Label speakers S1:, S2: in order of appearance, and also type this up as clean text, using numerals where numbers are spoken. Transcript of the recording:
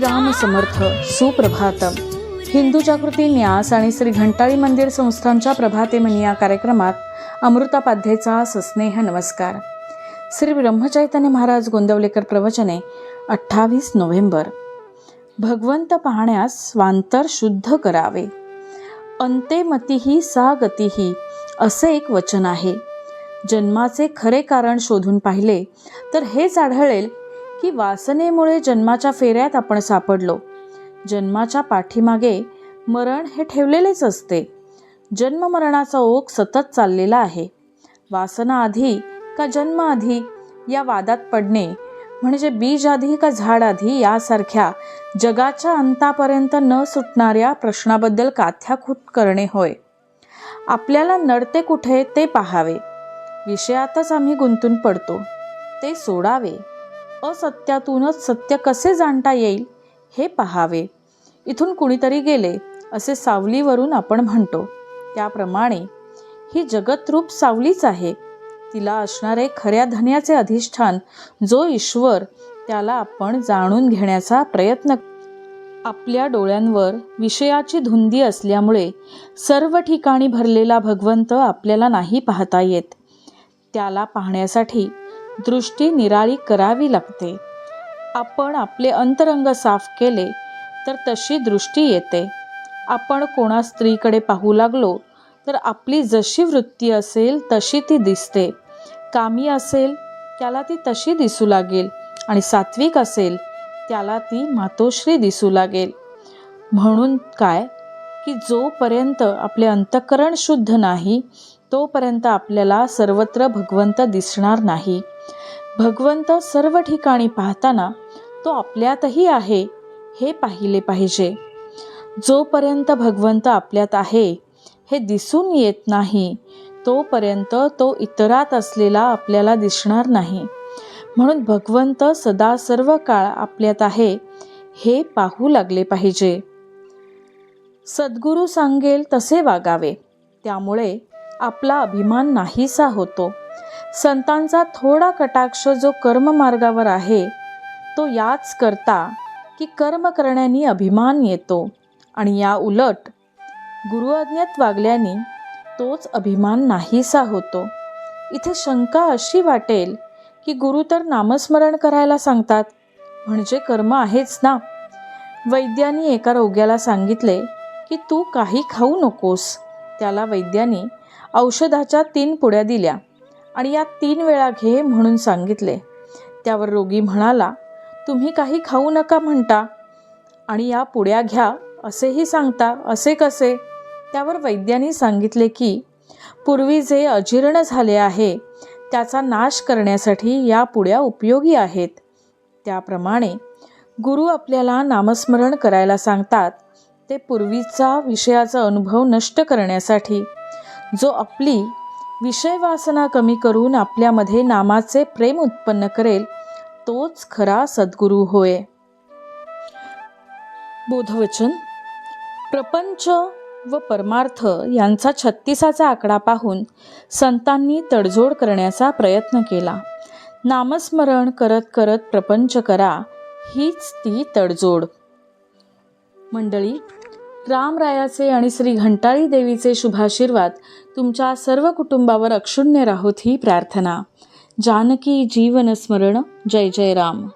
S1: श्रीराम समर्थ सुप्रभातम. हिंदू जागृती न्यास आणि श्री घंटाळी मंदिर संस्थांच्या प्रभातेमनी या कार्यक्रमात अमृतापाध्येचा सस्नेह नमस्कार. श्री ब्रह्मचैतन्य महाराज गोंदवलेकर प्रवचने 28 नोव्हेंबर. भगवंत पाहण्यास स्वांतर शुद्ध करावे. अंते मतिही सा गतिही असे एक वचन आहे. जन्माचे खरे कारण शोधून पाहिले तर हेच आढळेल की वासनेमुळे जन्माच्या फेऱ्यात आपण सापडलो. जन्माच्या पाठीमागे मरण हे ठेवलेलेच असते. जन्म मरणाचा ओघ सतत चाललेला आहे. वासना आधी का जन्म आधी या वादात पडणे म्हणजे बीज आधी का झाड आधी यासारख्या जगाच्या अंतापर्यंत न सुटणाऱ्या प्रश्नाबद्दल काथ्याकूट करणे होय. आपल्याला नडते कुठे ते पाहावे. विषयातच आम्ही गुंतून पडतो ते सोडावे. असत्यातूनच सत्य कसे जाणता येईल हे पाहावे. इथून कुणीतरी गेले असे सावलीवरून आपण म्हणतो. त्याप्रमाणे ही जगतरूप सावलीच आहे. तिला असणारे खऱ्या धन्याचे अधिष्ठान जो ईश्वर त्याला आपण जाणून घेण्याचा प्रयत्न. आपल्या डोळ्यांवर विषयाची धुंदी असल्यामुळे सर्व ठिकाणी भरलेला भगवंत आपल्याला नाही पाहता येत. त्याला पाहण्यासाठी दृष्टी निराळी करावी लागते. आपण आपले अंतरंग साफ केले तर तशी दृष्टी येते. आपण कोणा स्त्रीकडे पाहू लागलो तर आपली जशी वृत्ती असेल तशी ती दिसते. कामी असेल त्याला ती तशी दिसू लागेल आणि सात्विक असेल त्याला ती मातोश्री दिसू लागेल. म्हणून काय की जोपर्यंत आपले अंतःकरण शुद्ध नाही तोपर्यंत आपल्याला सर्वत्र भगवंत दिसणार नाही. भगवंत सर्व ठिकाणी पाहताना तो आपल्यातही आहे हे पाहिले पाहिजे. जोपर्यंत भगवंत आपल्यात आहे हे दिसून येत नाही तोपर्यंत तो इतरात असलेला आपल्याला दिसणार नाही. म्हणून भगवंत सदा सर्व काळ आपल्यात आहे हे पाहू लागले पाहिजे. सद्गुरू सांगेल तसे वागावे. त्यामुळे आपला अभिमान नाहीसा होतो. संतांचा थोडा कटाक्ष जो कर्ममार्गावर आहे तो याच करता की कर्म करण्यानी अभिमान येतो आणि या उलट गुरुआज्ञेत वागल्याने तोच अभिमान नाहीसा होतो. इथे शंका अशी वाटेल की गुरु तर नामस्मरण करायला सांगतात म्हणजे कर्म आहेच ना. वैद्याने एका रोग्याला सांगितले की तू काही खाऊ नकोस. त्याला वैद्याने औषधाच्या 3 पुड्या दिल्या आणि या 3 वेळा घे म्हणून सांगितले. त्यावर रोगी म्हणाला, तुम्ही काही खाऊ नका म्हणता आणि या पुड्या घ्या असेही सांगता, असे कसे? त्यावर वैद्याने सांगितले की पूर्वी जे अजीर्ण झाले आहे त्याचा नाश करण्यासाठी या पुड्या उपयोगी आहेत. त्याप्रमाणे गुरु आपल्याला नामस्मरण करायला सांगतात ते पूर्वीचा विषयाचा अनुभव नष्ट करण्यासाठी. जो आपली विषय वासना कमी करून आपल्यामध्ये नामाचे प्रेम उत्पन्न करेल तोच खरा सद्गुरू होय. बोधवचन. प्रपंच व परमार्थ यांचा 36चा आकडा पाहून संतांनी तडजोड करण्याचा प्रयत्न केला. नामस्मरण करत करत प्रपंच करा हीच ती तडजोड. मंडळी, रामरायाचे आणि श्री घंटाळी देवीचे शुभाशीर्वाद तुमच्या सर्व कुटुंबावर अक्षुण्य राहोत ही प्रार्थना. जानकी जीवन स्मरण. जय जय राम.